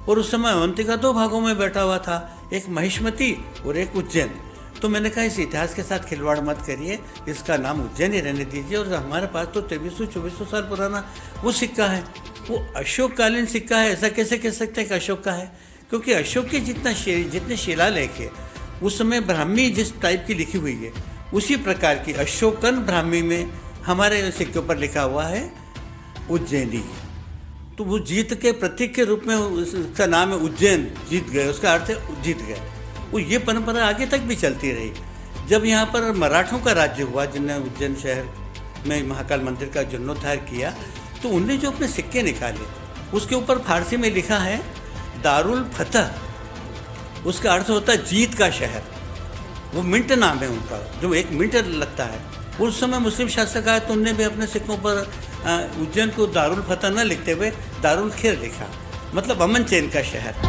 और उस समय अवंतिका 2 भागों में बैठा हुआ था, एक महिष्मती और एक उज्जैन। तो मैंने कहा इस इतिहास के साथ खिलवाड़ मत करिए, इसका नाम उज्जैन ही रहने दीजिए। और हमारे पास तो 2300-2400 साल पुराना वो सिक्का है, वो अशोककालीन सिक्का है। ऐसा कैसे कह सकते हैं कि अशोक का है? क्योंकि अशोक के जितने शिलालेख है उस समय ब्राह्मी जिस टाइप की लिखी हुई है उसी प्रकार की अशोकन ब्राह्मी में हमारे सिक्के पर लिखा हुआ है उज्जैनी। तो वो जीत के प्रतीक के रूप में उसका नाम है उज्जैन, जीत गए, उसका अर्थ है जीत गए। वो ये परंपरा आगे तक भी चलती रही। जब यहाँ पर मराठों का राज्य हुआ, जिनने उज्जैन शहर में महाकाल मंदिर का जीर्णोद्धार किया, तो उनने जो अपने सिक्के निकाले उसके ऊपर फारसी में लिखा है दारुल फतह, उसका अर्थ होता है जीत का शहर। वो मिंट नाम है उनका, जो एक मिंट लगता है। उस समय मुस्लिम शासक आए तो उनने भी अपने सिक्कों पर उज्जैन को दारुल फतह न लिखते हुए दारुल खैर लिखा, मतलब अमन चैन का शहर।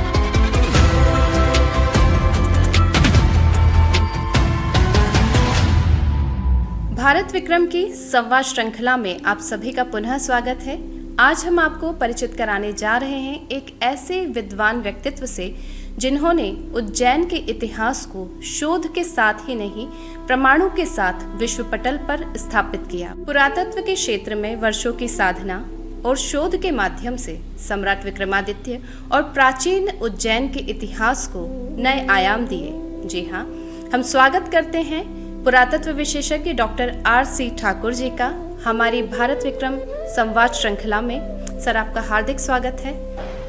भारत विक्रम की संवाद श्रृंखला में आप सभी का पुनः स्वागत है। आज हम आपको परिचित कराने जा रहे हैं एक ऐसे विद्वान व्यक्तित्व से जिन्होंने उज्जैन के इतिहास को शोध के साथ ही नहीं प्रमाणों के साथ विश्व पटल पर स्थापित किया। पुरातत्व के क्षेत्र में वर्षों की साधना और शोध के माध्यम से सम्राट विक्रमादित्य और प्राचीन उज्जैन के इतिहास को नए आयाम दिए। जी हाँ, हम स्वागत करते हैं पुरातत्व विशेषज्ञ डॉक्टर R.C. ठाकुर जी का हमारी भारत विक्रम संवाद श्रृंखला में। सर, आपका हार्दिक स्वागत है।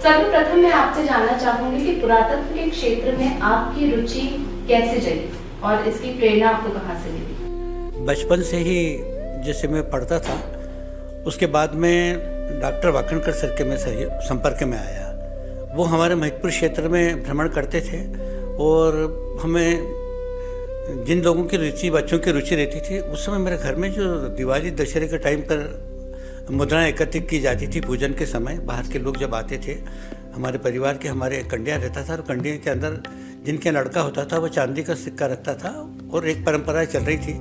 सर्वप्रथम मैं आपसे जानना चाहूंगी कि पुरातत्व के क्षेत्र में आपकी रुचि कैसे जगी और इसकी प्रेरणा आपको कहाँ से मिली? बचपन से ही जैसे मैं पढ़ता था, उसके बाद में डॉक्टर वाकणकर सर के मैं संपर्क में आया। वो हमारे महितपुर क्षेत्र में भ्रमण करते थे और हमें जिन लोगों की रुचि, बच्चों की रुचि रहती थी, उस समय मेरे घर में जो दिवाली दशहरे के टाइम पर मुद्राएं एकत्रित की जाती थी पूजन के समय, बाहर के लोग जब आते थे, हमारे परिवार के हमारे कंडिया रहता था और कंडिया के अंदर जिनके लड़का होता था वो चांदी का सिक्का रखता था और एक परंपरा चल रही थी।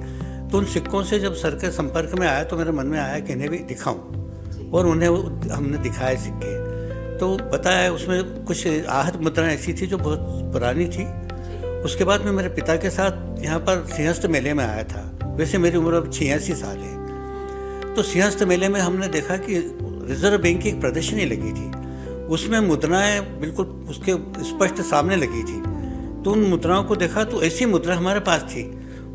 तो उन सिक्कों से जब सर के संपर्क में आया तो मेरे मन में आया कि इन्हें भी दिखाऊं, और उन्हें हमने दिखाए सिक्के। तो बताया उसमें कुछ आहत मुद्राएं ऐसी थी जो बहुत पुरानी थी। उसके बाद मैं मेरे पिता के साथ यहाँ पर सिंहस्थ मेले में आया था। वैसे मेरी उम्र अब 86 साल है। तो सिंहस्थ मेले में हमने देखा कि रिजर्व बैंक की एक प्रदर्शनी लगी थी, उसमें मुद्राएं बिल्कुल उसके स्पष्ट सामने लगी थी। तो उन मुद्राओं को देखा तो ऐसी मुद्रा हमारे पास थी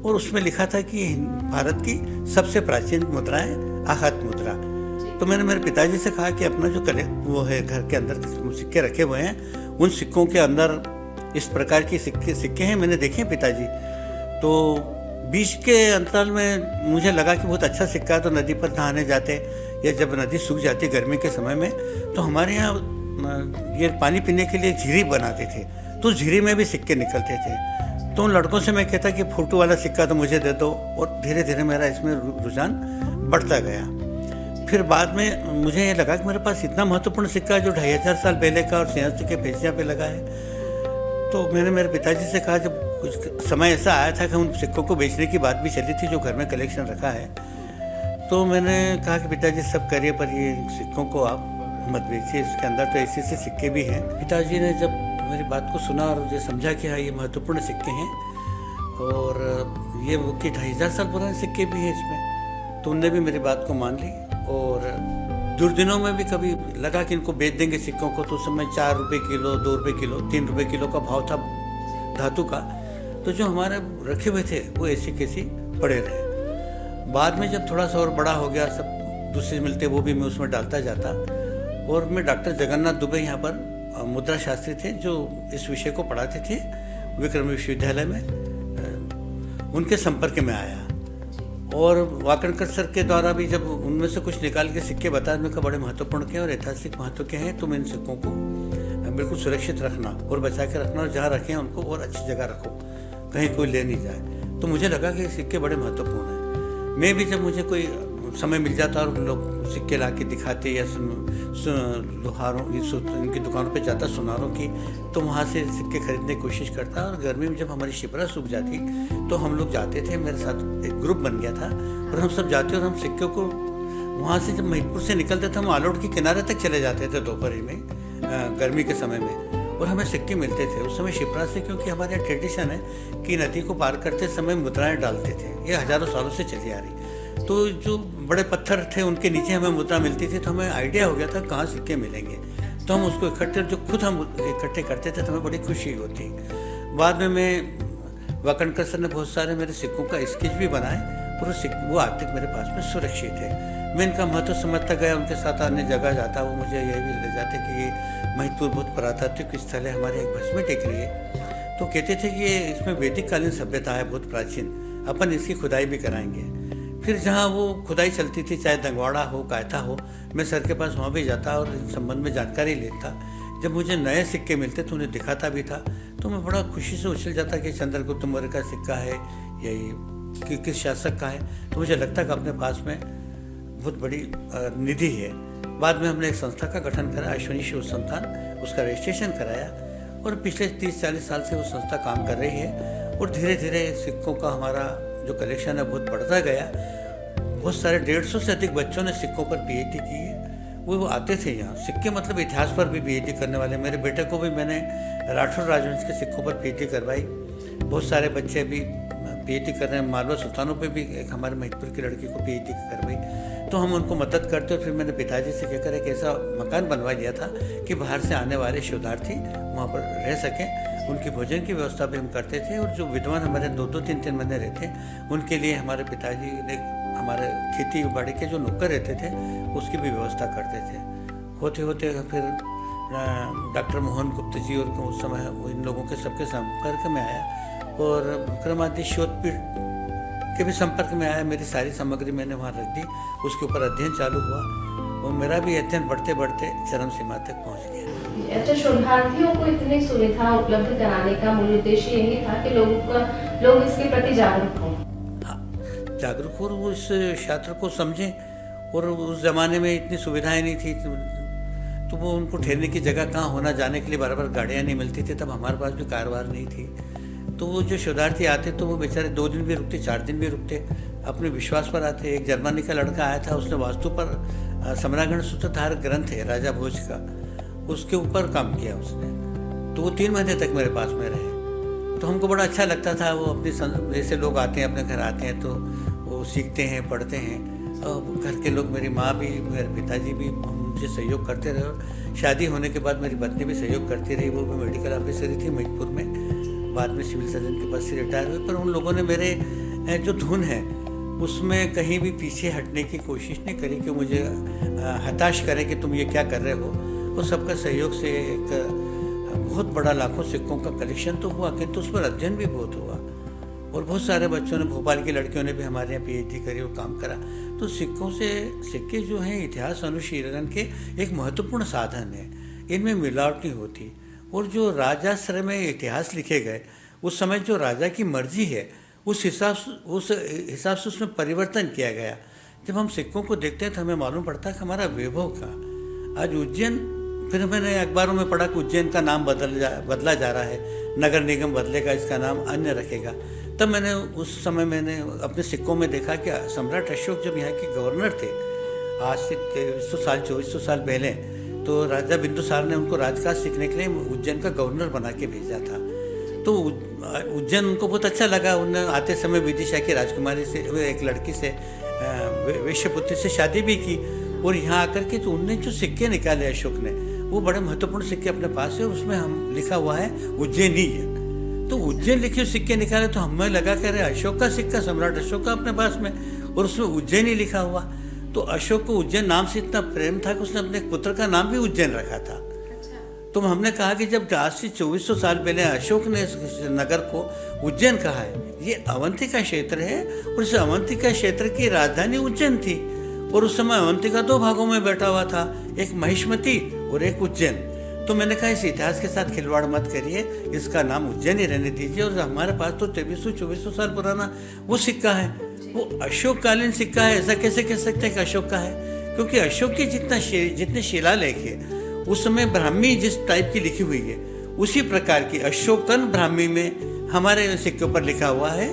और उसमें लिखा था कि भारत की सबसे प्राचीन मुद्राएं आहत मुद्रा। तो मैंने मेरे पिताजी से कहा कि अपना जो वो है घर के अंदर सिक्के रखे हुए हैं, उन सिक्कों के अंदर इस प्रकार की सिक्के हैं, मैंने देखे पिताजी। तो बीच के अंतराल में मुझे लगा कि बहुत अच्छा सिक्का, तो नदी पर नहाने जाते या जब नदी सूख जाती गर्मी के समय में, तो हमारे यहाँ ये पानी पीने के लिए झीरी बनाते थे, तो झीरी में भी सिक्के निकलते थे। तो उन लड़कों से मैं कहता कि फोटो वाला सिक्का तो मुझे दे दो, और धीरे धीरे मेरा इसमें रुझान बढ़ता गया। फिर बाद में मुझे ये लगा कि मेरे पास इतना महत्वपूर्ण सिक्का जो 2500 साल पहले का और सिंहस्थ के पेशियाँ पे लगा है। तो मैंने मेरे पिताजी से कहा, जब कुछ समय ऐसा आया था कि उन सिक्कों को बेचने की बात भी चली थी जो घर में कलेक्शन रखा है, तो मैंने कहा कि पिताजी सब करिए पर ये सिक्कों को आप मत बेचिए, इसके अंदर तो ऐसे ऐसे सिक्के भी हैं। पिताजी ने जब मेरी बात को सुना और मुझे समझा कि हाँ ये महत्वपूर्ण सिक्के हैं और ये वो कि 2500 साल पुराने सिक्के भी हैं इसमें, तो उनने भी मेरी बात को मान ली। और दुर्दिनों में भी कभी लगा कि इनको बेच देंगे सिक्कों को, तो उस समय 4 रुपये किलो, 2 रुपये किलो, 3 रुपये किलो का भाव था धातु का। तो जो हमारे रखे हुए थे वो ऐसी कैसी पड़े रहे। बाद में जब थोड़ा सा और बड़ा हो गया, सब दूसरे मिलते वो भी मैं उसमें डालता जाता। और मैं डॉक्टर जगन्नाथ दुबे यहाँ पर मुद्रा शास्त्री थे जो इस विषय को पढ़ाते थे विक्रम विश्वविद्यालय में, उनके संपर्क में आया। और वाकणकर सर के द्वारा भी जब उनमें से कुछ निकाल के सिक्के बताए, उनका बड़े महत्वपूर्ण के और ऐतिहासिक महत्व के हैं, तुम इन सिक्कों को बिल्कुल सुरक्षित रखना और बचा के रखना, और जहाँ रखें उनको और अच्छी जगह रखो, कहीं कोई ले नहीं जाए। तो मुझे लगा कि सिक्के बड़े महत्वपूर्ण हैं। मैं भी जब मुझे कोई समय मिल जाता और लोग सिक्के ला के दिखाते या लोहारों इनकी दुकानों पे जाता सुनारों की, तो वहाँ से सिक्के खरीदने की कोशिश करता। और गर्मी में जब हमारी शिप्रा सूख जाती तो हम लोग जाते थे, मेरे साथ एक ग्रुप बन गया था और हम सब जाते और हम सिक्के को वहाँ से जब महितपुर से निकलते थे हम आलोट के किनारे तक चले जाते थे दोपहर में गर्मी के समय में, और हमें सिक्के मिलते थे उस समय शिप्रा से, क्योंकि हमारे यहाँ ट्रेडिशन है कि नदी को पार करते समय मुद्राएं डालते थे। ये हज़ारों सालों से चली आ रही। तो जो बड़े पत्थर थे उनके नीचे हमें मुद्रा मिलती थी, तो हमें आइडिया हो गया था कहाँ सिक्के मिलेंगे। तो हम उसको इकट्ठे, जो खुद हम इकट्ठे करते थे, तो हमें बड़ी खुशी होती। बाद में मैं वाकणकर सर ने बहुत सारे मेरे सिक्कों का स्केच भी बनाए, और वो आज तक मेरे पास में सुरक्षित है। मैं इनका महत्व समझता गया, उनके साथ अन्य जगह जाता, वो मुझे यह भी ले जाते कि ये महितपुर बहुत पुरातात्विक स्थल है, हमारे एक भस्म टेकरी है। तो कहते थे कि ये इसमें वैदिक कालीन सभ्यता है बहुत प्राचीन, अपन इसकी खुदाई भी कराएंगे। फिर जहाँ वो खुदाई चलती थी, चाहे दंगवाड़ा हो, कायथा हो, मैं सर के पास वहाँ भी जाता और इस संबंध में जानकारी लेता। जब मुझे नए सिक्के मिलते तो उन्हें दिखाता भी था, तो मैं बड़ा खुशी से उछल जाता कि चंद्रगुप्त मौर्य का सिक्का है, यही किस शासक का है। तो मुझे लगता कि अपने पास में बहुत बड़ी निधि है। बाद में हमने एक संस्था का गठन करा, अश्विनी शोध संस्थान, उसका रजिस्ट्रेशन कराया, और पिछले 30-40 साल से वो संस्था काम कर रही है। और धीरे धीरे सिक्कों का हमारा जो कलेक्शन है बहुत बढ़ता गया। बहुत सारे 150 से अधिक बच्चों ने सिक्कों पर PhD की है। वो आते थे यहाँ, सिक्के मतलब इतिहास पर भी PhD करने वाले। मेरे बेटे को भी मैंने राठौर राजवंश के सिक्कों पर PhD करवाई। बहुत सारे बच्चे अभी PhD कर रहे हैं। मालवा सुल्तानों पे भी एक हमारे महितपुर की लड़की को PhD करवाई। तो हम उनको मदद करते, और फिर मैंने पिताजी से कहकर एक ऐसा मकान बनवा लिया था कि बाहर से आने वाले शोधार्थी वहाँ पर रह सकें। उनकी भोजन की व्यवस्था भी हम करते थे, और जो विद्वान हमारे 2-2, 3-3 महीने रहते, उनके लिए हमारे पिताजी ने हमारे खेती बाड़ी के जो नौकर रहते थे उसकी भी व्यवस्था करते थे। होते होते फिर डॉक्टर मोहन गुप्त जी और उस समय इन लोगों के सबके संपर्क में आया, और विक्रमादित्य शोधपीठ के भी संपर्क में आया। मेरी सारी सामग्री मैंने वहाँ रख दी, उसके ऊपर अध्ययन चालू हुआ, और मेरा भी अध्ययन बढ़ते बढ़ते चरम सीमा तक पहुँच गया। अच्छा, शोधार्थियों को इतनी सुविधा उपलब्ध कराने का मूल उद्देश्य यही था कि लोग इसके प्रति जागरूक हों। हाँ, जागरूक हो, वो इस क्षेत्र को समझें। और उस ज़माने में इतनी सुविधाएं नहीं थी, तो वो उनको ठहरने की जगह कहाँ होना, जाने के लिए बार बार गाड़ियाँ नहीं मिलती थी, तब हमारे पास भी कारवार नहीं थी। तो वो जो शोधार्थी आते तो वो बेचारे 2 दिन भी रुकते, 4 दिन भी रुकते, अपने विश्वास पर आते। एक जर्मनी का लड़का आया था, उसने वास्तु पर सम्रागण सूत्रधार ग्रंथ है राजा भोज का, उसके ऊपर काम किया उसने। तो वो 3 महीने तक मेरे पास में रहे। तो हमको बड़ा अच्छा लगता था। वो अपनी जैसे लोग आते हैं, अपने घर आते हैं, तो वो सीखते हैं, पढ़ते हैं। और घर के लोग, मेरी माँ भी, मेरे पिताजी भी मुझे सहयोग करते रहे। शादी होने के बाद मेरी पत्नी भी सहयोग करती रही। वो भी मेडिकल ऑफिसर ही थी महितपुर में, बाद में सिविल सर्जन के पद से रिटायर हुए। पर उन लोगों ने मेरे जो धुन है उसमें कहीं भी पीछे हटने की कोशिश नहीं करी कि मुझे हताश करें कि तुम ये क्या कर रहे हो। वो सबका सहयोग से एक बहुत बड़ा लाखों सिक्कों का कलेक्शन तो हुआ, किंतु उस पर अध्ययन भी बहुत हुआ। और बहुत सारे बच्चों ने, भोपाल की लड़कियों ने भी हमारे यहाँ PhD करी, वो काम करा। तो सिक्के जो हैं इतिहास अनुशीलन के एक महत्वपूर्ण साधन है। इनमें मिलावट नहीं होती। और जो राजाश्रय में इतिहास लिखे गए, उस समय जो राजा की मर्जी है उस हिसाब से उसमें परिवर्तन किया गया। जब हम सिक्कों को देखते हैं तो हमें मालूम पड़ता है कि हमारा वैभव का आज उज्जैन, फिर मैंने अखबारों में पढ़ा कि उज्जैन का नाम बदला जा रहा है, नगर निगम बदलेगा, इसका नाम अन्य रखेगा। तब मैंने उस समय अपने सिक्कों में देखा कि सम्राट अशोक जब यहाँ के गवर्नर थे, आज से 2400 साल पहले, तो राजा बिंदुसार ने उनको राजकाज सीखने के लिए उज्जैन का गवर्नर बना के भेजा था। तो उज्जैन उनको बहुत अच्छा लगा। उन्होंने आते समय विदिशा की राजकुमारी से, एक लड़की से, वैश्यपुत्री से शादी भी की। और यहाँ आकर के तो उनने जो सिक्के निकाले अशोक ने, वो बड़े महत्वपूर्ण सिक्के अपने पास है। उसमें हम लिखा हुआ है उज्जैनी है। तो उज्जैन लिखे हुए सिक्के निकाले तो हमें लगा कि अरे अशोक का सिक्का, सम्राट अशोक का अपने पास में, और उसमें उज्जैनी लिखा हुआ। तो अशोक को उज्जैन नाम से इतना प्रेम था कि उसने अपने पुत्र का नाम भी उज्जैन रखा था। तो हमने कहा कि जब आज से 2400 साल पहले अशोक ने इस नगर को उज्जैन कहा है, ये अवंतिका क्षेत्र है, और इस अवंतिका क्षेत्र की राजधानी उज्जैन थी। और उस समय अवंतिका 2 भागों में बैठा हुआ था, एक महिष्मती और एक उज्जैन। तो मैंने कहा इस इतिहास के साथ खिलवाड़ मत करिए, इसका नाम उज्जैन ही रहने दीजिए। और हमारे पास तो 2300-2400 साल पुराना वो सिक्का है, वो अशोककालीन सिक्का है। ऐसा कैसे कह सकते हैं कि अशोक का है? क्योंकि अशोक की जितने शिलालेख है उस समय ब्राह्मी जिस टाइप की लिखी हुई है, उसी प्रकार की अशोकन ब्राह्मी में हमारे सिक्के पर लिखा हुआ है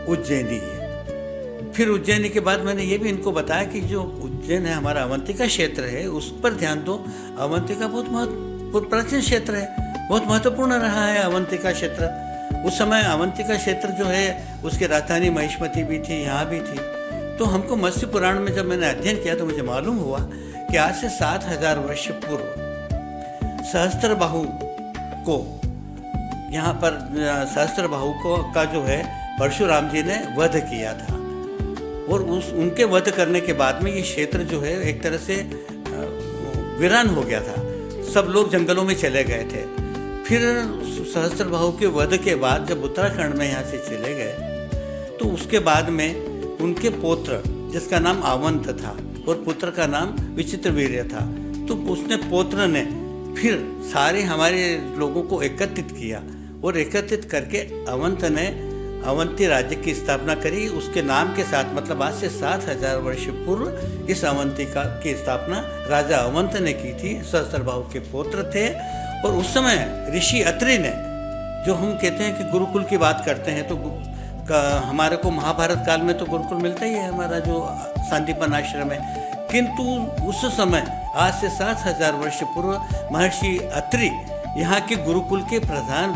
उज्जैनी है। फिर उज्जैनी के बाद मैंने ये भी इनको बताया कि जो उज्जैन है, हमारा अवंतिका क्षेत्र है, उस पर ध्यान दो। अवंतिका बहुत प्राचीन क्षेत्र है, बहुत महत्वपूर्ण रहा है अवंतिका क्षेत्र। उस समय अवंतिका क्षेत्र जो है उसकी राजधानी महिष्मती भी थी, यहाँ भी थी। तो हमको मत्स्य पुराण में जब मैंने अध्ययन किया तो मुझे मालूम हुआ कि आज से 7000 वर्ष पूर्व सहस्त्रबाहु को यहाँ पर सहस्त्रबाहु को का जो है परशुराम जी ने वध किया था। और उनके वध करने के बाद में ये क्षेत्र जो है एक तरह से वीरान हो गया था, सब लोग जंगलों में चले गए थे। फिर सहस्त्रबाहु के वध के बाद जब उत्तराखंड में यहाँ से चले गए तो उसके बाद में उनके पुत्र, जिसका नाम आवंत था और पुत्र का नाम विचित्रवीर्य था, तो उसने पुत्र ने फिर सारे हमारे लोगों को एकत्रित किया और एकत्रित करके अवंत ने अवंती राज्य की स्थापना करी। उसके नाम के साथ, मतलब आज से 7000 वर्ष पूर्व इस अवंतिका की स्थापना राजा अवंत ने की थी। सहस्त्रबाहु के पुत्र थे। और उस समय ऋषि अत्रि ने, जो हम कहते हैं कि गुरुकुल की बात करते हैं, तो हमारे को महाभारत काल में तो गुरुकुल मिलता ही है, हमारा जो सांदीपन आश्रम है। किंतु उस समय आज से 7000 वर्ष पूर्व महर्षि अत्रि यहाँ के गुरुकुल के प्रधान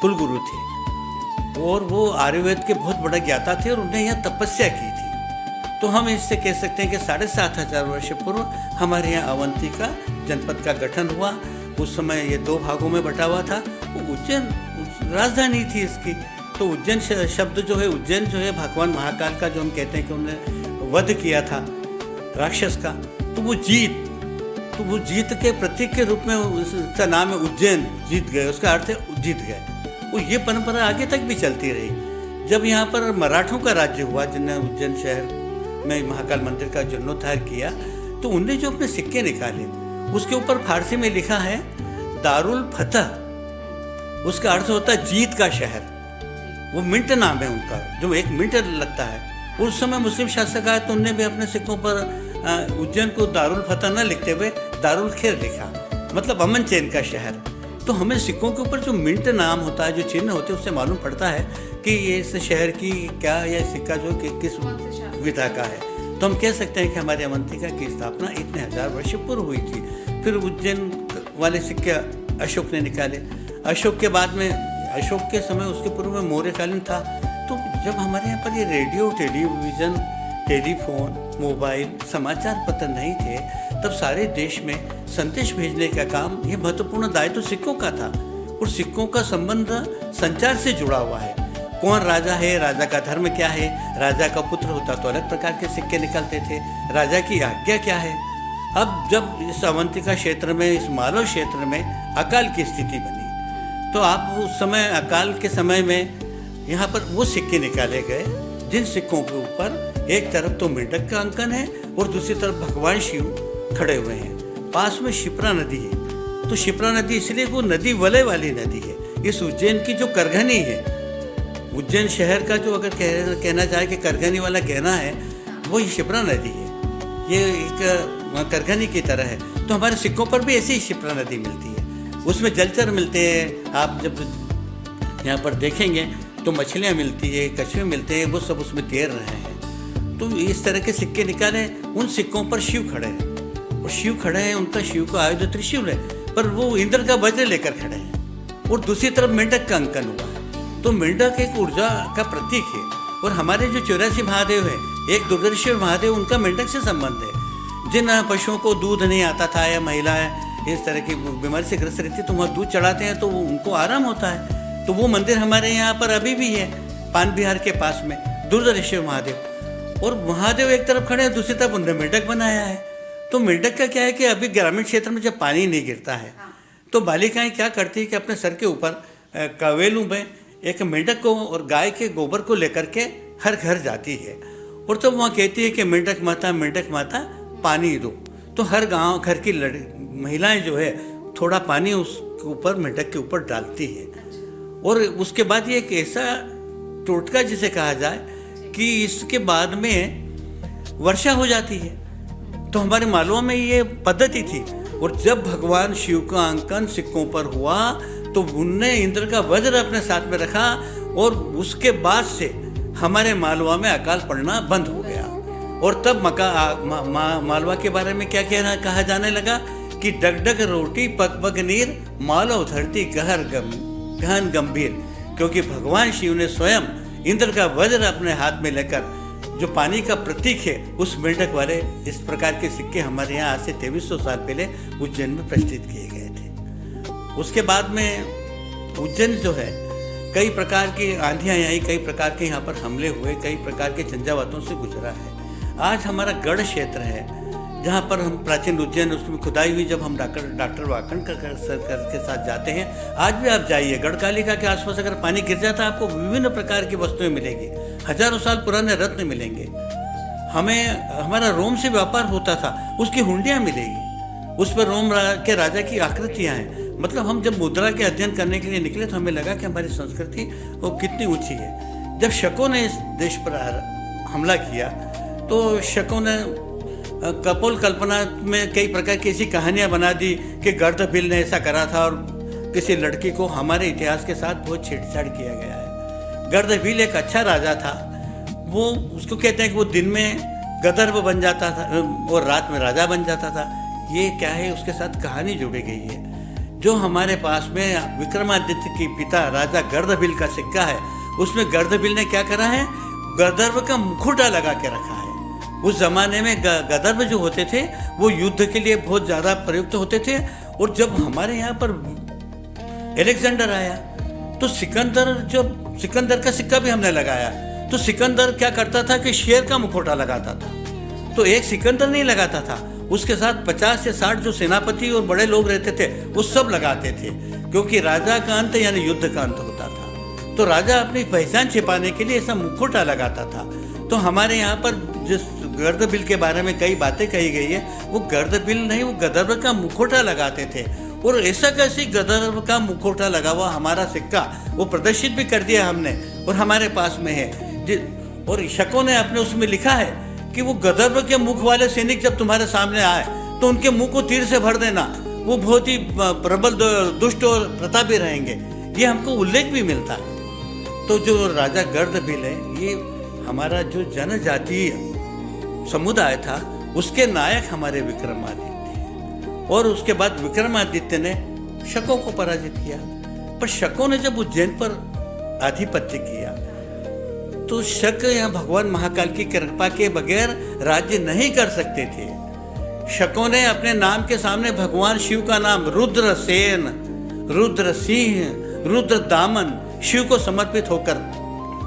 कुलगुरु थे और वो आयुर्वेद के बहुत बड़े ज्ञाता थे और उन्हें यहाँ तपस्या की थी। तो हम इससे कह सकते हैं कि 7500 वर्ष पूर्व हमारे यहाँ अवंतिका जनपद का गठन हुआ। उस समय ये 2 भागों में बटा हुआ था। उज्जैन राजधानी थी इसकी। तो उज्जैन शब्द जो है, उज्जैन जो है भगवान महाकाल का, जो हम कहते हैं कि उन्होंने वध किया था राक्षस का, तो वो जीत के प्रतीक के रूप में उसका नाम है उज्जैन, जीत गए, उसका अर्थ है जीत गए। वो ये परंपरा आगे तक भी चलती रही। जब यहाँ पर मराठों का राज्य हुआ, जिन्हें उज्जैन शहर में महाकाल मंदिर का जीर्णोद्धार किया, तो उनने जो अपने सिक्के निकाले उसके ऊपर फारसी में लिखा है दारुल फतह। उसका अर्थ होता है जीत का शहर। वो मिंट नाम है उनका, जो 1 मिनट लगता है। उस समय मुस्लिम शासक आए तो उनने भी अपने सिक्कों पर उज्जैन को दारुल फतह न लिखते हुए दारुल खैर लिखा, मतलब अमन चैन का शहर। तो हमें सिक्कों के ऊपर जो मिंट नाम होता है, जो चिन्ह होते हैं, उससे मालूम पड़ता है कि ये इस शहर की क्या, यह सिक्का जो किस विधा का है। तो हम कह सकते हैं कि हमारे अवंतिका की स्थापना इतने 1000 वर्ष पूर्व हुई थी। फिर उज्जैन वाले सिक्के अशोक ने निकाले। अशोक के बाद में, अशोक के समय, उसके पूर्व में मौर्यकालीन था। तो जब हमारे यहाँ पर ये रेडियो, टेलीविज़न, टेलीफोन, मोबाइल, समाचार पत्र नहीं थे, तब सारे देश में संदेश भेजने का काम, ये महत्वपूर्ण दायित्व सिक्कों का था। और सिक्कों का संबंध संचार से जुड़ा हुआ है। कौन राजा है, राजा का धर्म क्या है, राजा का पुत्र होता तो अलग प्रकार के सिक्के निकलते थे, राजा की आज्ञा क्या है। अब जब इस अवंतिका क्षेत्र में, इस मालव क्षेत्र में अकाल की स्थिति बनी, तो आप उस समय, अकाल के समय में यहाँ पर वो सिक्के निकाले गए जिन सिक्कों के ऊपर एक तरफ तो मेंढक का अंकन है और दूसरी तरफ भगवान शिव खड़े हुए हैं। पास में शिप्रा नदी है। तो शिप्रा नदी इसलिए वो नदी वलय वाली नदी है। इस उज्जैन की जो करघनी है, उज्जैन शहर का जो अगर कहना चाहे कि करघनी वाला गहना है, वो ये शिप्रा नदी है। ये एक करघनी की तरह है। तो हमारे सिक्कों पर भी ऐसी ही शिप्रा नदी मिलती है। उसमें जलचर मिलते हैं। आप जब यहाँ पर देखेंगे तो मछलियाँ मिलती है, कछुए मिलते हैं, वो सब उसमें तैर रहे हैं। तो इस तरह के सिक्के निकाले। उन सिक्कों पर शिव खड़े हैं और शिव खड़े हैं, उनका शिव का आयुध त्रिशूल है, पर वो इंद्र का वज्र लेकर खड़े हैं। और दूसरी तरफ मेंढक का अंकन हुआ है। तो मेंढक एक ऊर्जा का प्रतीक है। और हमारे जो 84 महादेव है, एक दुर्गेश्वर महादेव, उनका मेंढक से संबंध है। जिन पशुओं को दूध नहीं आता था या महिलाएं इस तरह की बीमारी से ग्रस्त रहती है, तो वहाँ दूध चढ़ाते हैं तो उनको आराम होता है। तो वो मंदिर हमारे यहाँ पर अभी भी है, पान बिहार के पास में, दुर्गेश्वर महादेव। और महादेव एक तरफ खड़े हैं, दूसरी तरफ उन्होंने मेंढक बनाया है। तो मेंढक का क्या है कि अभी ग्रामीण क्षेत्र में जब पानी नहीं गिरता है, तो बालिकाएं क्या करती है कि अपने सर के ऊपर कवेलू में एक मेंढक को और गाय के गोबर को लेकर के हर घर जाती है। और तो वहाँ कहती है कि मेंढक माता पानी दो। तो हर गांव घर की महिलाएं जो है थोड़ा पानी उसके ऊपर, मेंढक के ऊपर डालती है। और उसके बाद ये एक ऐसा टोटका जिसे कहा जाए कि इसके बाद में वर्षा हो जाती है। तो हमारे मालवा में ये पद्धति थी। और जब भगवान शिव का अंकन सिक्कों पर हुआ तो उनने इंद्र का वज्र अपने साथ में रखा और उसके बाद से हमारे मालवा में अकाल पड़ना बंद हो गया। और तब मालवा के बारे में क्या कहा जाने लगा कि डगडग रोटी पग पग नीर, मालव धरती गहन गंभीर, क्योंकि भगवान शिव ने स्वयं इंद्र का वज्र अपने हाथ में लेकर जो पानी का प्रतीक है उस मेंढक वाले इस प्रकार के सिक्के हमारे यहाँ आज से 2300 साल पहले उज्जैन में प्रचलित किए गए थे। उसके बाद में उज्जैन जो है कई प्रकार की आंधियाँ आई, कई प्रकार के यहाँ पर हमले हुए, कई प्रकार के झंझावातों से गुजरा है। आज हमारा गढ़ क्षेत्र है जहाँ पर हम प्राचीन उज्जैन उसमें खुदाई हुई, जब हम डॉक्टर वाकणकर सर के साथ जाते हैं, आज भी आप जाइए गढ़कालिका के आसपास अगर पानी गिर जाता है आपको विभिन्न प्रकार की वस्तुएं मिलेगी, हजारों साल पुराने रत्न मिलेंगे। हमारा रोम से व्यापार होता था, उसकी हुंडियाँ मिलेगी, उस पर रोम के राजा की आकृतियाँ हैं। मतलब हम जब मुद्रा के अध्ययन करने के लिए निकले तो हमें लगा कि हमारी संस्कृति वो कितनी ऊँची है। जब शकों ने इस देश पर हमला किया तो शकों ने कपोल कल्पना में कई प्रकार की ऐसी कहानियां बना दी कि गर्दभील ने ऐसा करा था और किसी लड़की को हमारे इतिहास के साथ बहुत छेड़छाड़ किया गया है। गर्दभील एक अच्छा राजा था, वो उसको कहते हैं कि वो दिन में गदर्भ बन जाता था और रात में राजा बन जाता था। ये क्या है, उसके साथ कहानी जुड़ी गई है। जो हमारे पास में विक्रमादित्य की पिता राजा गर्दभील का सिक्का है, उसमें गर्दभील ने क्या करा है, गदर्भ का मुखौटा लगा के रखा है। उस जमाने में गदर्भ जो होते थे वो युद्ध के लिए बहुत ज़्यादा प्रयुक्त होते थे। और जब हमारे यहाँ पर अलेक्जेंडर आया तो सिकंदर का सिक्का भी हमने लगाया। तो सिकंदर क्या करता था कि शेर का मुखौटा लगाता था, तो एक सिकंदर नहीं लगाता था, उसके साथ 50 से 60 जो सेनापति और बड़े लोग रहते थे वो सब लगाते थे, क्योंकि राजा का अंत यानी युद्ध का अंत होता था। तो राजा अपनी पहचान छिपाने के लिए ऐसा मुखौटा लगाता था। तो हमारे यहाँ पर जिस गर्दभील के बारे में कई बातें कही गई है, वो गर्दभील नहीं, वो गदर्भ का मुखौटा लगाते थे। और ऐसा कैसे गदर्भ का मुखौटा लगा हुआ हमारा सिक्का वो प्रदर्शित भी कर दिया हमने और हमारे पास में है। और शकों ने अपने उसमें लिखा है कि वो गदर्भ के मुख वाले सैनिक जब तुम्हारे सामने आए तो उनके मुंह को तीर से भर देना, वो बहुत ही प्रबल दुष्ट और प्रतापी रहेंगे। ये हमको उल्लेख भी मिलता है। तो जो राजा गर्दभील है ये हमारा जो जनजातीय समुदाय था उसके नायक हमारे विक्रमादित्य, और उसके बाद विक्रमादित्य ने शकों को पराजित किया। पर शकों ने जब उज्जैन पर आधिपत्य किया तो शक या भगवान महाकाल की कृपा के बगैर राज्य नहीं कर सकते थे। शकों ने अपने नाम के सामने भगवान शिव का नाम रुद्रसेन, रुद्र सिंह, रुद्र दामन शिव को समर्पित होकर,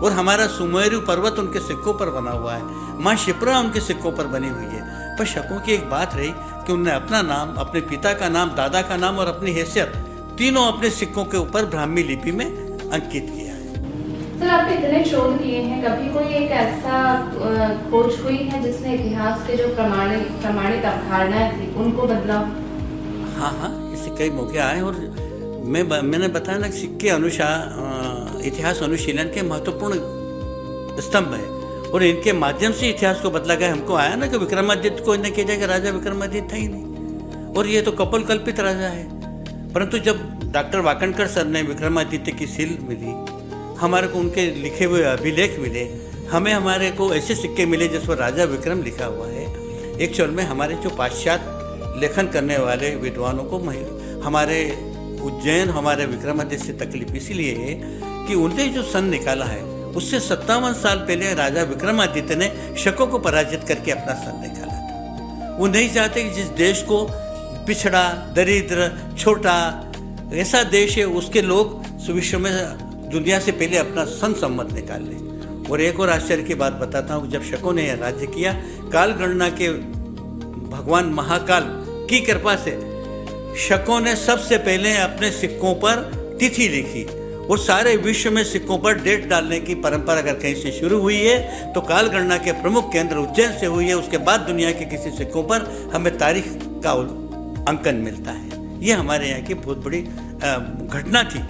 और हमारा सुमेरु पर्वत उनके सिक्कों पर बना हुआ है, माँ शिप्रा उनके सिक्कों पर बनी हुई है। पर शकों की एक बात रही कि उन्होंने अपना नाम, अपने पिता का नाम, दादा का नाम और अपनी हैसियत तीनों अपने सिक्कों के ऊपर ब्राह्मी लिपि में अंकित किया है। सर, आपने इतने शोध किए हैं, कभी कोई एक ऐसा खोज हुई है जिसने इतिहास के जो प्रमाणित अवधारणाएं थी उनको बदला? हाँ, इससे कई मौके आए। और मैंने बताया ना, सिक्के इतिहास अनुशीलन के महत्वपूर्ण स्तंभ है और इनके माध्यम से इतिहास को बदला गया। हमको आया ना कि विक्रमादित्य को इन्हें किया जाएगा, राजा विक्रमादित्य था ही नहीं और ये तो कपोल कल्पित राजा है। परंतु जब डॉक्टर वाकणकर सर ने विक्रमादित्य की सील मिली, हमारे को उनके लिखे हुए अभिलेख मिले, हमारे को ऐसे सिक्के मिले जिस पर राजा विक्रम लिखा हुआ है। एक्चुअल में हमारे जो पाश्चात्य लेखन करने वाले विद्वानों को हमारे उज्जैन, हमारे विक्रमादित्य से तकलीफ इसलिए है कि उन्होंने जो सन निकाला है उससे 57 साल पहले राजा विक्रमादित्य ने शकों को पराजित करके अपना सन निकाला था। वो नहीं चाहते कि जिस देश को पिछड़ा, दरिद्र, छोटा ऐसा देश है उसके लोग विश्व में दुनिया से पहले अपना सन सम्मत निकाल लें। और एक और आश्चर्य की बात बताता हूँ, जब शकों ने यह राज्य किया, काल गणना के भगवान महाकाल की कृपा से शकों ने सबसे पहले अपने सिक्कों पर तिथि लिखी और सारे विश्व में सिक्कों पर डेट डालने की परंपरा अगर कहीं से शुरू हुई है तो काल गणना के प्रमुख केंद्र उज्जैन से हुई है। उसके बाद दुनिया के किसी सिक्कों पर हमें तारीख का अंकन मिलता है। ये हमारे यहाँ की बहुत बड़ी घटना थी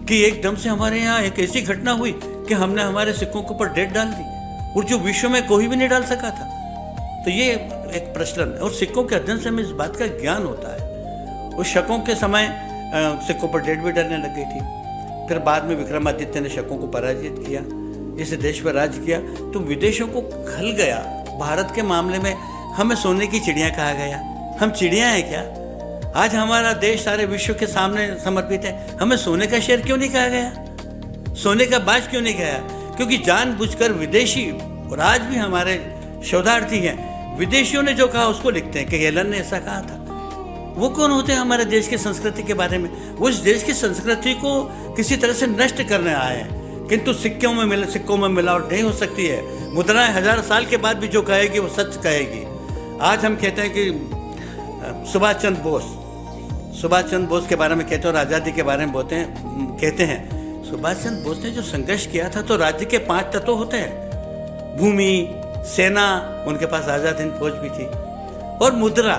कि एकदम से हमारे यहाँ एक ऐसी घटना हुई कि हमने हमारे सिक्कों के ऊपर डेट डाल दी और जो विश्व में कोई भी नहीं डाल सका था। तो ये एक प्रचलन है और सिक्कों के अध्ययन से हमें इस बात का ज्ञान होता है। उस शकों के समय सिक्कों पर डेट भी डालने लग गई थी। फिर बाद में विक्रमादित्य ने शकों को पराजित किया, इस देश पर राज किया तो विदेशों को खल गया, भारत के मामले में हमें सोने की चिड़िया कहा गया। हम चिड़िया हैं क्या? आज हमारा देश सारे विश्व के सामने समर्पित है, हमें सोने का शेर क्यों नहीं कहा गया? सोने का बाज क्यों नहीं कहा? क्योंकि जानबूझकर विदेशी, और आज भी हमारे शोधार्थी हैं, विदेशियों ने जो कहा उसको लिखते हैं कि हेलन ने ऐसा कहा था। वो कौन होते हैं हमारे देश की संस्कृति के बारे में? वो इस देश की संस्कृति को किसी तरह से नष्ट करने आए हैं। किंतु सिक्कों में मिलावट नहीं हो सकती है। मुद्राएं 1000 साल के बाद भी जो कहेगी वो सच कहेगी। आज हम कहते हैं कि सुभाष चंद्र बोस के बारे में कहते हैं और आज़ादी के बारे में कहते हैं। सुभाष चंद्र बोस ने जो संघर्ष किया था, तो राज्य के 5 तत्व होते हैं, भूमि, सेना, उनके पास आज़ाद हिंद फौज भी थी, और मुद्रा।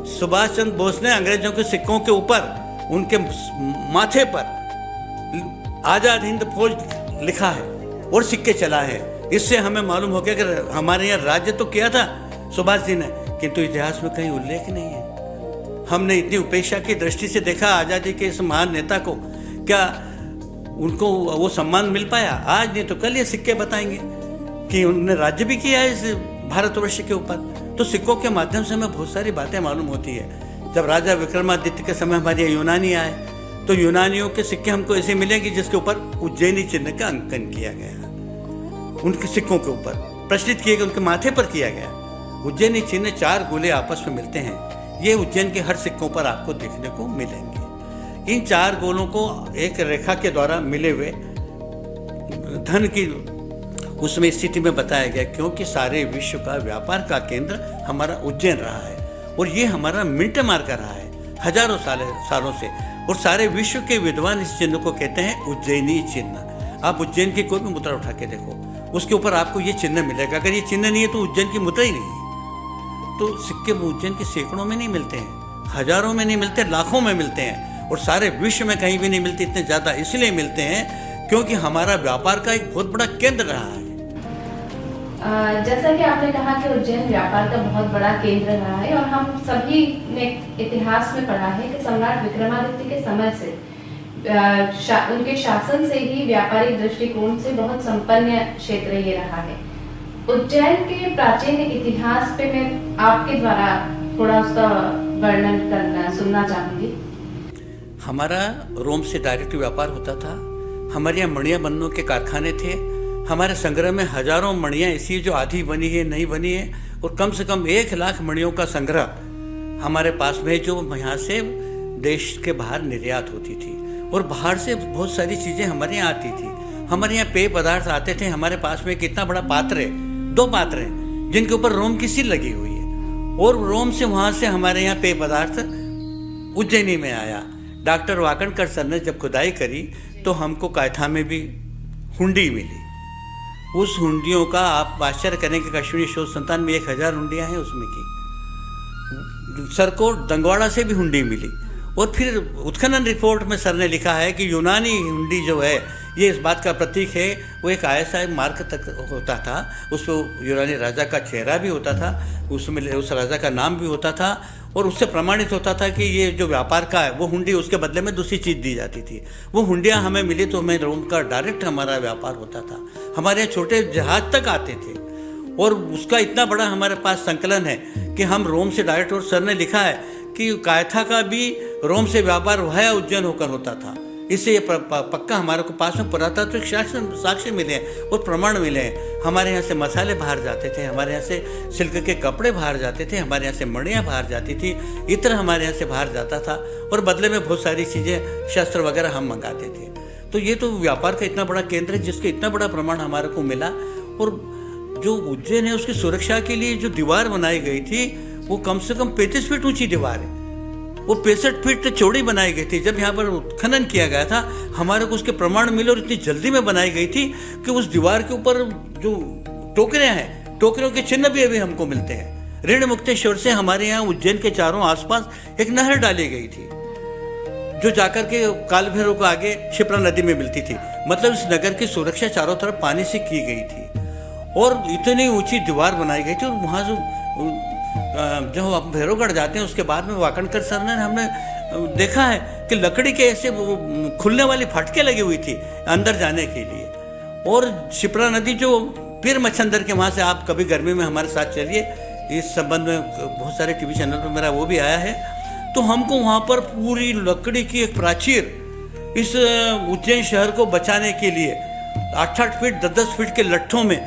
सुभाष चंद्र बोस ने अंग्रेजों के सिक्कों के ऊपर, उनके माथे पर आज़ाद हिंद फौज लिखा है और सिक्के चला है। इससे हमें मालूम हो गया कि हमारे यहाँ राज्य तो किया था सुभाष जी ने, किंतु इतिहास में कहीं उल्लेख नहीं है। हमने इतनी उपेक्षा की दृष्टि से देखा आज़ादी के इस महान नेता को, क्या उनको वो सम्मान मिल पाया? आज नहीं तो कल ये सिक्के बताएंगे कि उन्होंने राज्य भी किया है इस भारतवर्ष के ऊपर। तो सिक्कों के माध्यम से हमें बहुत सारी बातें मालूम होती है। जब राजा विक्रमादित्य के समय हमारे यूनानी आए, तो यूनानियों के सिक्के हमको ऐसे मिलेंगे जिसके ऊपर उज्जैनी चिन्ह का अंकन किया गया, उनके सिक्कों के ऊपर प्रचलित किए गए, उनके माथे पर किया गया। उज्जैनी चिन्ह 4 गोले आपस में मिलते हैं। ये उज्जैन के हर सिक्कों पर आपको देखने को मिलेंगे। इन 4 गोलों को एक रेखा के द्वारा मिले हुए धन की उसमें स्थिति में बताया गया, क्योंकि सारे विश्व का व्यापार का केंद्र हमारा उज्जैन रहा है, और ये हमारा मिंट मार्कर रहा है हजारों सालों से। और सारे विश्व के विद्वान इस चिन्ह को कहते हैं उज्जैनी चिन्ह। आप उज्जैन की कोई भी मुद्रा उठा के देखो, उसके ऊपर आपको ये चिन्ह मिलेगा। अगर ये चिन्ह नहीं है तो उज्जैन की मुद्रा ही नहीं है। तो सिक्के उज्जैन के सैकड़ों में नहीं मिलते हैं, हजारों में नहीं मिलते, लाखों में मिलते हैं, और सारे विश्व में कहीं भी नहीं मिलते। इतने ज़्यादा इसलिए मिलते हैं क्योंकि हमारा व्यापार का एक बहुत बड़ा केंद्र रहा है। जैसा कि आपने कहा कि उज्जैन व्यापार का बहुत बड़ा केंद्र रहा है, और हम सभी ने इतिहास में पढ़ा है कि सम्राट विक्रमादित्य के समय से उनके शासन से ही व्यापारिक दृष्टिकोण से बहुत संपन्न क्षेत्र ये रहा है। उज्जैन के प्राचीन इतिहास पे मैं आपके द्वारा थोड़ा उसका वर्णन सुनना चाहूंगी। हमारा रोम से डायरेक्ट व्यापार होता था। हमारे यहाँ मणियाँ बनने के कारखाने थे। हमारे संग्रह में हजारों मणियाँ ऐसी जो आधी बनी है, नहीं बनी है, और कम से कम 1 लाख मणियों का संग्रह हमारे पास में, जो यहाँ से देश के बाहर निर्यात होती थी, और बाहर से बहुत सारी चीज़ें हमारे यहाँ आती थी। हमारे यहाँ पेय पदार्थ आते थे। हमारे पास में कितना बड़ा पात्र है, 2 पात्र हैं जिनके ऊपर रोम की सील लगी हुई है, और रोम से वहाँ से हमारे यहाँ पेय पदार्थ उज्जैनी में आया। डॉक्टर वाकणकर सर ने जब खुदाई करी तो हमको कायथा में भी हुंडी मिली। उस हुंडियों का आप आश्चर्य करेंगे, कश्मीरी शोध संस्थान में 1000 हुंडियाँ हैं उसमें की। सर को दंगवाड़ा से भी हुंडी मिली, और फिर उत्खनन रिपोर्ट में सर ने लिखा है कि यूनानी हुंडी जो है ये इस बात का प्रतीक है। वो एक ISI मार्क तक होता था, उस पर यूनानी राजा का चेहरा भी होता था, उसमें उस राजा का नाम भी होता था, और उससे प्रमाणित होता था कि ये जो व्यापार का है वो हुंडी, उसके बदले में दूसरी चीज़ दी जाती थी। वो हुंडियाँ हमें मिली तो हमें रोम का डायरेक्ट हमारा व्यापार होता था। हमारे यहाँ छोटे जहाज तक आते थे, और उसका इतना बड़ा हमारे पास संकलन है कि हम रोम से डायरेक्ट, और सर ने लिखा है कि कायथा का भी रोम से व्यापार वह उज्जैन होकर होता था। इससे ये पक्का हमारे को पास में पुरातात्विक साक्ष्य मिले हैं और प्रमाण मिले हैं। हमारे यहाँ से मसाले बाहर जाते थे, हमारे यहाँ से सिल्क के कपड़े बाहर जाते थे, हमारे यहाँ से मणियाँ बाहर जाती थी, इत्र हमारे यहाँ से बाहर जाता था, और बदले में बहुत सारी चीज़ें, शस्त्र वगैरह हम मंगाते थे। तो ये तो व्यापार का इतना बड़ा केंद्र है जिसके इतना बड़ा प्रमाण हमारे को मिला। और जो उज्जैन है उसकी सुरक्षा के लिए जो दीवार बनाई गई थी वो कम से कम 35 फीट ऊंची दीवार है, वो 65 फीट चौड़ी बनाई गई थी। जब यहाँ पर उत्खनन किया गया था हमारे को उसके प्रमाण मिले, और इतनी जल्दी में बनाई गई थी कि उस दीवार के ऊपर जो टोकरियाँ हैं, टोकरियों के चिन्ह भी अभी हमको मिलते हैं। ऋण मुक्तेश्वर से हमारे यहाँ उज्जैन के चारों आसपास एक नहर डाली गई थी जो जाकर के काल भैरव को आगे क्षिप्रा नदी में मिलती थी। मतलब इस नगर की सुरक्षा चारों तरफ पानी से की गई थी, और इतनी ऊंची दीवार बनाई गई थी। और वहाँ जो जब आप भैरवगढ़ जाते हैं उसके बाद में वाकणकर सर ने हमने देखा है कि लकड़ी के ऐसे खुलने वाली फाटकें लगी हुई थी अंदर जाने के लिए। और क्षिप्रा नदी जो फिर मच्छंदर के वहाँ से आप कभी गर्मी में हमारे साथ चलिए, इस संबंध में बहुत सारे टीवी चैनल पर मेरा वो भी आया है। तो हमको वहाँ पर पूरी लकड़ी की एक प्राचीर इस उज्जैन शहर को बचाने के लिए 8-8 फीट 10-10 फीट के लट्ठों में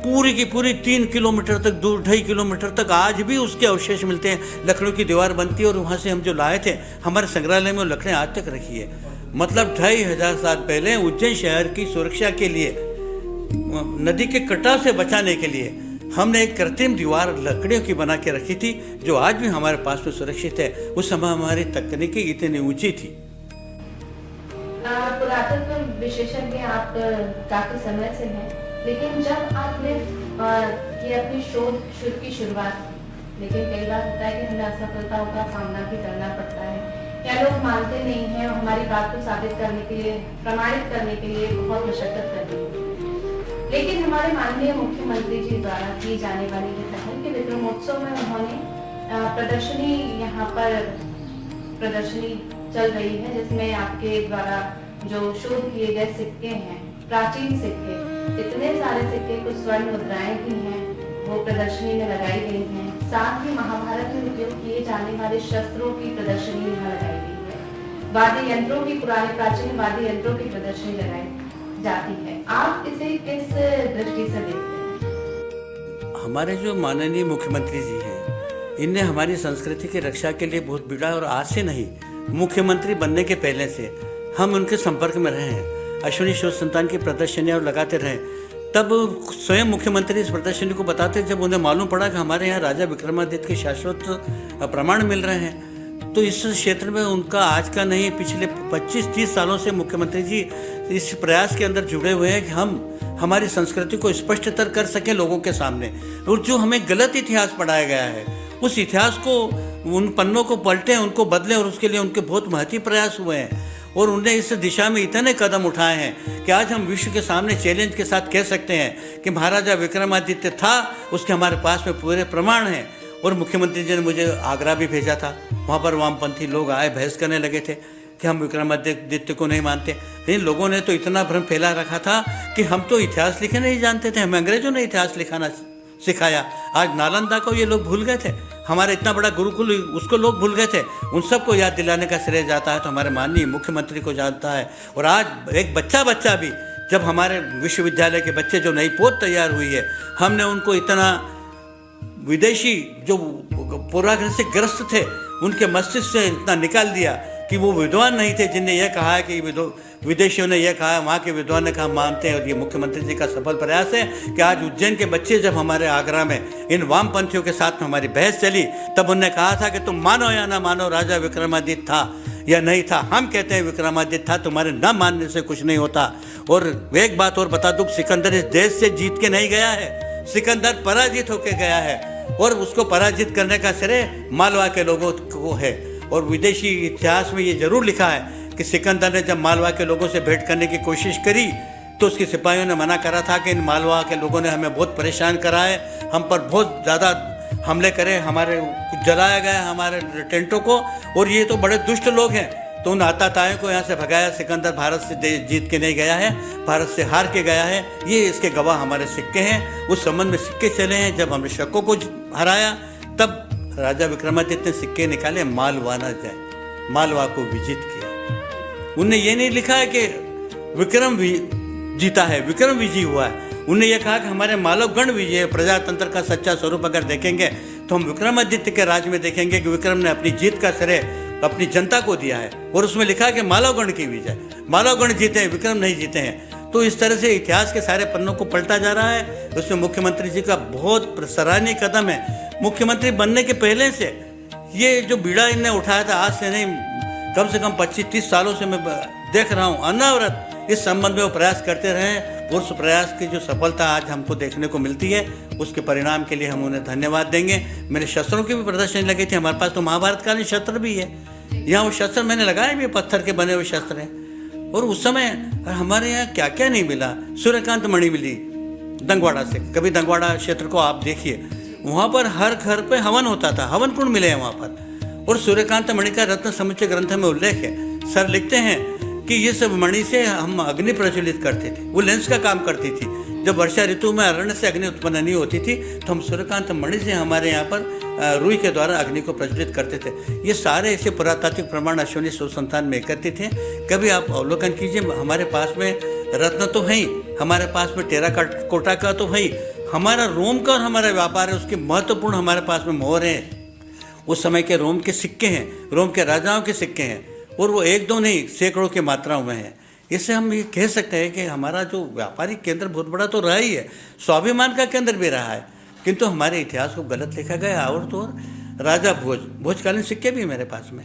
पूरी की पूरी 3 किलोमीटर तक दूर 2.5 किलोमीटर तक आज भी उसके अवशेष मिलते हैं। लकड़ियों की दीवार बनती है और वहाँ से हम जो लाए थे हमारे संग्रहालय में वो लकड़ियाँ आज तक रखी है। मतलब 2500 साल पहले उज्जैन शहर की सुरक्षा के लिए, नदी के कटाव से बचाने के लिए हमने एक कृत्रिम दीवार लकड़ियों की बना के रखी थी, जो आज भी हमारे पास में सुरक्षित है। उस समय हमारी तकनीकी इतनी ऊंची थी। पुरातत्व विशेषज्ञ आप काफी समय से हैं, लेकिन जब आपने ये अपनी शोध शुरू की शुरुआत, लेकिन कई बार होता है कि हमें असफलताओं का सामना भी करना पड़ता है, या लोग मानते नहीं हैं और हमारी बात को साबित करने के लिए, प्रमाणित करने के लिए बहुत मशक्कत करनी होती है। लेकिन हमारे माननीय मुख्यमंत्री जी द्वारा की जाने वाली ये पहल के विक्रमोत्सव में उन्होंने प्रदर्शनी, यहाँ पर प्रदर्शनी चल रही है जिसमें आपके द्वारा जो शोध किए गए सिक्के हैं, प्राचीन सिक्के, इतने सारे सिक्के, कुछ स्वर्ण मुद्राएं भी हैं, वो प्रदर्शनी में लगाई गई हैं। साथ ही महाभारत में उपयोग किए जाने वाले शस्त्रों की प्रदर्शनी यहाँ लगाई गई है। वाद्य यंत्रों की, पुराने प्राचीन वाद्य यंत्रों की प्रदर्शनी लगाई जाती है। आप इसे किस दृष्टि से देखते हैं? हमारे जो माननीय मुख्यमंत्री जी हैं, इनने हमारी संस्कृति की रक्षा के लिए बहुत बिड़ा, और आज से नहीं, मुख्यमंत्री बनने के पहले से हम उनके संपर्क में रहे हैं। अश्विनी शोध संतान की प्रदर्शनियाँ लगाते रहे। तब स्वयं मुख्यमंत्री इस प्रदर्शनी को बताते, जब उन्हें मालूम पड़ा कि हमारे यहाँ राजा विक्रमादित्य के शाश्वत प्रमाण मिल रहे हैं, तो इस क्षेत्र में उनका आज का नहीं, पिछले 25-30 सालों से मुख्यमंत्री जी इस प्रयास के अंदर जुड़े हुए हैं कि हम हमारी संस्कृति को स्पष्टतर कर सकें लोगों के सामने। और जो हमें गलत इतिहास पढ़ाया गया है, उस इतिहास को, उन पन्नों को पलटें, उनको बदलें, और उसके लिए उनके बहुत महती प्रयास हुए हैं। और उन्होंने इस दिशा में इतने कदम उठाए हैं कि आज हम विश्व के सामने चैलेंज के साथ कह सकते हैं कि महाराजा विक्रमादित्य था, उसके हमारे पास में पूरे प्रमाण हैं। और मुख्यमंत्री जी ने मुझे आगरा भी भेजा था, वहाँ पर वामपंथी लोग आए, बहस करने लगे थे कि हम विक्रमादित्य को नहीं मानते। लेकिन लोगों ने तो इतना भ्रम फैला रखा था कि हम तो इतिहास लिखे नहीं जानते थे, हमें अंग्रेजों ने इतिहास लिखाना सिखाया। आज नालंदा को ये लोग भूल गए थे, हमारा इतना बड़ा गुरुकुल, उसको लोग भूल गए थे। उन सबको याद दिलाने का श्रेय जाता है तो हमारे माननीय मुख्यमंत्री को जाता है। और आज एक बच्चा भी, जब हमारे विश्वविद्यालय के बच्चे जो नई पोत तैयार हुई है, हमने उनको इतना, विदेशी जो पूर्वाग्रह से ग्रस्त थे, उनके मस्तिष्क से इतना निकाल दिया कि वो विद्वान नहीं थे जिनने यह कहा है कि विदेशियों ने यह कहा, वहाँ के विद्वान ने कहा मानते हैं। और ये मुख्यमंत्री जी का सफल प्रयास है कि आज उज्जैन के बच्चे जब हमारे आगरा में इन वामपंथियों के साथ में हमारी बहस चली, तब उन्होंने कहा था कि तुम मानो या ना मानो, राजा विक्रमादित्य था या नहीं था। हम कहते हैं विक्रमादित्य था, तुम्हारे न मानने से कुछ नहीं होता। और एक बात और बता दूं, सिकंदर इस देश से जीत के नहीं गया है, सिकंदर पराजित होकर गया है, और उसको पराजित करने का श्रेय मालवा के लोगों को है। और विदेशी इतिहास में ये जरूर लिखा है कि सिकंदर ने जब मालवा के लोगों से भेंट करने की कोशिश करी तो उसके सिपाहियों ने मना करा था कि इन मालवा के लोगों ने हमें बहुत परेशान करा है, हम पर बहुत ज़्यादा हमले करे, हमारे जलाया गया हमारे टेंटों को, और ये तो बड़े दुष्ट लोग हैं। तो उन आताताइयों को यहाँ से भगाया। सिकंदर भारत से जीत के नहीं गया है, भारत से हार के गया है। ये इसके गवाह हमारे सिक्के हैं। उस संबंध में सिक्के चले हैं। जब हमने शकों को हराया, तब राजा विक्रमादित्य ने सिक्के निकाले, मालवा न जाए, मालवा को विजित किया। उनने ये नहीं लिखा है कि विक्रम जीता है, विक्रम विजयी हुआ है। उन्होंने ये कहा कि हमारे मालवगण विजय, प्रजातंत्र का सच्चा स्वरूप अगर देखेंगे तो हम विक्रमादित्य के राज में देखेंगे कि विक्रम ने अपनी जीत का श्रेय अपनी जनता को दिया है। और उसमें लिखा है कि मालवगण की विजय, मालवगण जीते हैं, विक्रम नहीं जीते हैं। तो इस तरह से इतिहास के सारे पन्नों को पलटा जा रहा है। उसमें मुख्यमंत्री जी का बहुत सराहनीय कदम है। मुख्यमंत्री बनने के पहले से ये जो बीड़ा इनने उठाया था, आज से नहीं, कम से कम 25-30 सालों से मैं देख रहा हूँ, अनावरत इस संबंध में वो प्रयास करते रहे। और उस प्रयास की जो सफलता आज हमको देखने को मिलती है, उसके परिणाम के लिए हम उन्हें धन्यवाद देंगे। मेरे शस्त्रों की भी प्रदर्शनी लगी थी, हमारे पास तो महाभारत कालीन शस्त्र भी है। यहाँ वो शस्त्र मैंने लगाए भी, पत्थर के बने हुए शस्त्र हैं। और उस समय हमारे यहाँ क्या क्या नहीं मिला। सूर्यकांत मणि मिली दंगवाड़ा से, कभी दंगवाड़ा क्षेत्र को आप देखिए, वहाँ पर हर घर पे हवन होता था, हवन कुंड मिले हैं वहाँ पर। और सूर्यकांत मणि का रत्न समुच्चय ग्रंथ में उल्लेख है। सर लिखते हैं कि ये सब मणि से हम अग्नि प्रज्वलित करते थे। वो लेंस का काम करती थी। जब वर्षा ऋतु में अरण्य से अग्नि उत्पन्न नहीं होती थी तो हम सूर्यकांत मणि से हमारे यहाँ पर रुई के द्वारा अग्नि को प्रज्वलित करते थे। ये सारे ऐसे पुरातात्विक प्रमाण अश्विनी शोध संस्थान में एकत्रित थे। कभी आप अवलोकन कीजिए, हमारे पास में रत्न तो है ही, हमारे पास में टेराकोटा का तो है ही, हमारा रोम का और हमारा व्यापार है, उसके महत्वपूर्ण हमारे पास में मोहर है। उस समय के रोम के सिक्के हैं, रोम के राजाओं के सिक्के हैं, और वो एक दो नहीं सैकड़ों की मात्राओं में हैं। इससे हम ये कह सकते हैं कि हमारा जो व्यापारिक केंद्र बहुत बड़ा तो रहा ही है, स्वाभिमान का केंद्र भी रहा है, किंतु हमारे इतिहास को गलत लिखा गया। और तो और राजा भोजकालीन सिक्के भी मेरे पास में।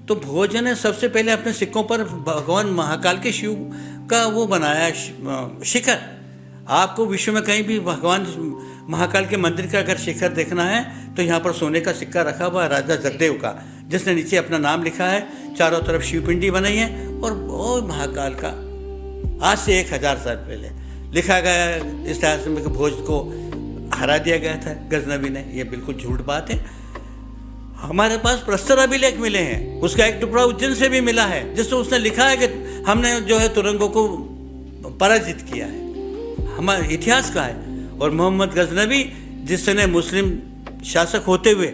तो भोज ने सबसे पहले अपने सिक्कों पर भगवान महाकाल के शिव का वो बनाया शिखर। आपको विश्व में कहीं भी भगवान महाकाल के मंदिर का अगर शिखर देखना है तो यहाँ पर सोने का सिक्का रखा हुआ है राजा जगदेव का, जिसने नीचे अपना नाम लिखा है, चारों तरफ शिवपिंडी बनाई है, और वो महाकाल का आज से 1000 साल पहले लिखा गया है इतिहास में कि भोज को हरा दिया गया था गजनवी ने। ये बिल्कुल झूठ बात है। हमारे पास प्रस्तर अभिलेख मिले हैं, उसका एक टुकड़ा उज्जैन से भी मिला है, जिससे उसने लिखा है कि हमने जो है तुरंगों को पराजित किया है। हमारा इतिहास का है। और मोहम्मद गजनवी, जिसने मुस्लिम शासक होते हुए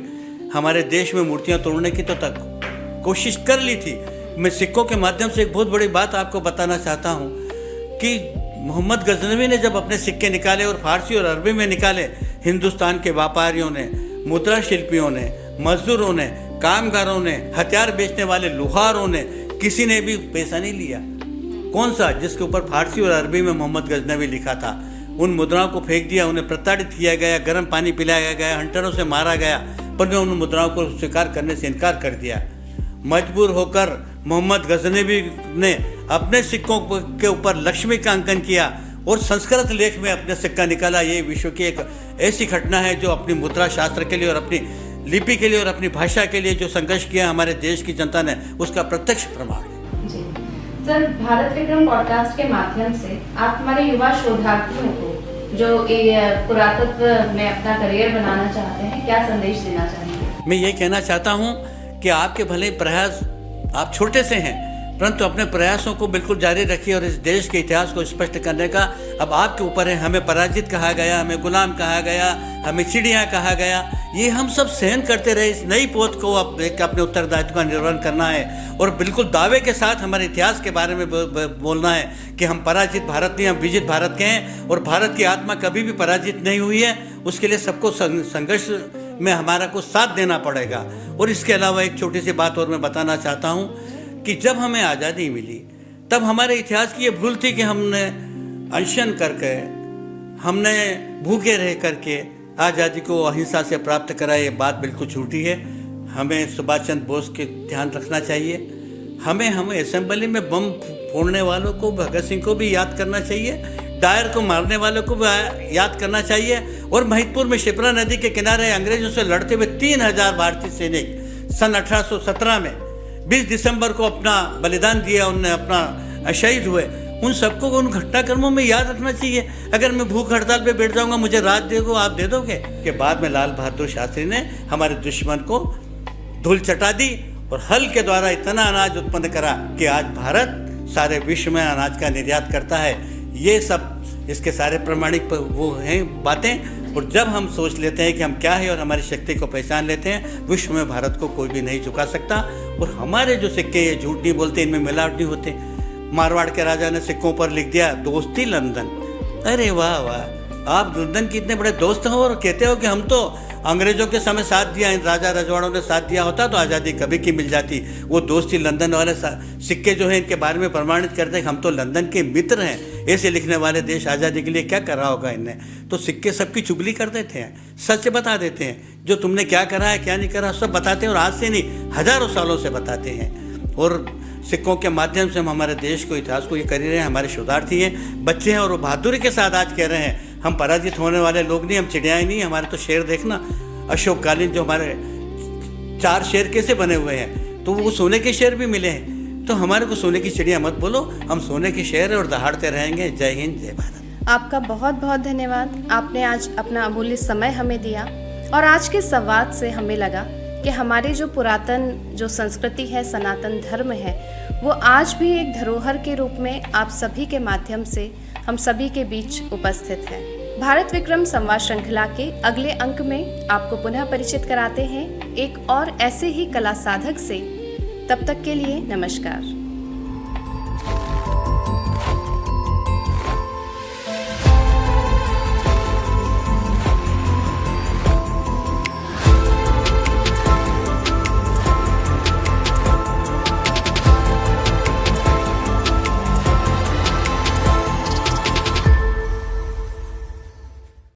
हमारे देश में मूर्तियां तोड़ने की तो तक कोशिश कर ली थी। मैं सिक्कों के माध्यम से एक बहुत बड़ी बात आपको बताना चाहता हूं कि मोहम्मद गजनवी ने जब अपने सिक्के निकाले और फारसी और अरबी में निकाले, हिंदुस्तान के व्यापारियों ने, मुद्रा शिल्पियों ने, मजदूरों ने, कामगारों ने, हथियार बेचने वाले लुहारों ने, किसी ने भी पैसा नहीं लिया। कौन सा? जिसके ऊपर फारसी और अरबी में मोहम्मद गजनवी लिखा था। उन मुद्राओं को फेंक दिया, उन्हें प्रताड़ित किया गया, गर्म पानी पिलाया गया, हंटरों से मारा गया, पर उन मुद्राओं को स्वीकार करने से इनकार कर दिया। मजबूर होकर मोहम्मद गजनवी ने अपने सिक्कों के ऊपर लक्ष्मी का अंकन किया और संस्कृत लेख में अपने सिक्का निकाला। ये विश्व की एक ऐसी घटना है जो अपनी मुद्रा शास्त्र के लिए और अपनी लिपि के लिए और अपनी भाषा के लिए जो संघर्ष किया हमारे देश की जनता ने, उसका प्रत्यक्ष प्रमाण है। जी सर, भारत विक्रम पॉडकास्ट के माध्यम से आप हमारे युवा शोधार्थियों को जो पुरातत्व में अपना करियर बनाना चाहते हैं, क्या संदेश देना चाहेंगे? मैं ये कहना चाहता हूँ कि आपके भले प्रयास, आप छोटे से हैं, परंतु अपने प्रयासों को बिल्कुल जारी रखिए और इस देश के इतिहास को स्पष्ट करने का अब आपके ऊपर है। हमें पराजित कहा गया, हमें गुलाम कहा गया, हमें चिड़िया कहा गया, ये हम सब सहन करते रहे। इस नई पोत को अपने उत्तरदायित्व का निर्वहन करना है और बिल्कुल दावे के साथ हमारे इतिहास के बारे में बोलना है कि हम पराजित भारत नहीं, हम विजित भारत के हैं और भारत की आत्मा कभी भी पराजित नहीं हुई है। उसके लिए सबको संघर्ष में हमारा को साथ देना पड़ेगा। और इसके अलावा एक छोटी सी बात और मैं बताना चाहता हूँ कि जब हमें आज़ादी मिली तब हमारे इतिहास की ये भूल थी कि हमने अनशन करके, हमने भूखे रह करके आज़ादी को अहिंसा से प्राप्त करा। ये बात बिल्कुल झूठी है। हमें सुभाष चंद्र बोस के ध्यान रखना चाहिए। हमें असेंबली में बम फोड़ने वालों को, भगत सिंह को भी याद करना चाहिए, डायर को मारने वालों को भी याद करना चाहिए। और महिदपुर में शिप्रा नदी के किनारे अंग्रेजों से लड़ते हुए 3000 भारतीय सैनिक सन 1817 में 20 दिसंबर को अपना बलिदान दिया, उनने अपना शहीद हुए। उन सबको उन घटनाक्रमों में याद रखना चाहिए। अगर मैं भूख हड़ताल पे बैठ जाऊंगा, मुझे रात दोगे, आप दे दोगे? के बाद में लाल बहादुर शास्त्री ने हमारे दुश्मन को धूल चटा दी और हल के द्वारा इतना अनाज उत्पन्न करा कि आज भारत सारे विश्व में अनाज का निर्यात करता है। ये सब इसके सारे प्रमाणिक वो हैं बातें। और जब हम सोच लेते हैं कि हम क्या है और हमारी शक्ति को पहचान लेते हैं, विश्व में भारत को कोई भी नहीं झुका सकता। और हमारे जो सिक्के ये झूठ नहीं बोलते, इनमें मिलावट नहीं होते। मारवाड़ के राजा ने सिक्कों पर लिख दिया, दोस्ती लंदन। अरे वाह वाह, आप लंदन के इतने बड़े दोस्त हो और कहते हो कि हम तो अंग्रेजों के समय साथ दिया, इन राजा रजवाड़ों ने साथ दिया होता तो आज़ादी कभी की मिल जाती। वो दोस्ती लंदन वाले सिक्के जो हैं इनके बारे में प्रमाणित करते हैं कि हम तो लंदन के मित्र हैं। ऐसे लिखने वाले देश आज़ादी के लिए क्या करा होगा इनने? तो सिक्के सबकी चुगली कर देते हैं, सच बता देते हैं, जो तुमने क्या करा है क्या नहीं करा सब बताते हैं। और आज से नहीं, हजारों सालों से बताते हैं। और सिक्कों के माध्यम से हम हमारे देश को, इतिहास को ये कर ही रहे हैं। हमारे शोधार्थी हैं, बच्चे हैं और वो बहादुरी के साथ आज कह रहे हैं हम पराजित होने वाले लोग नहीं, हम चिड़ियाएँ नहीं। हमारे तो शेर देखना, अशोककालीन जो हमारे 4 शेर कैसे बने हुए हैं, तो वो सोने के शेर भी मिले हैं। तो हमारे को सोने की चिड़िया मत बोलो, हम सोने की शेर है और दहाड़ते रहेंगे। जय हिंद, जय भारत। आपका बहुत बहुत धन्यवाद। आपने आज अपना अमूल्य समय हमें दिया और आज के संवाद से हमें लगा कि हमारी जो पुरातन जो संस्कृति है, सनातन धर्म है, वो आज भी एक धरोहर के रूप में आप सभी के माध्यम से हम सभी के बीच उपस्थित है। भारत विक्रम संवाद श्रृंखला के अगले अंक में आपको पुनः परिचित कराते हैं एक और ऐसे ही कला साधक से। तब तक के लिए नमस्कार।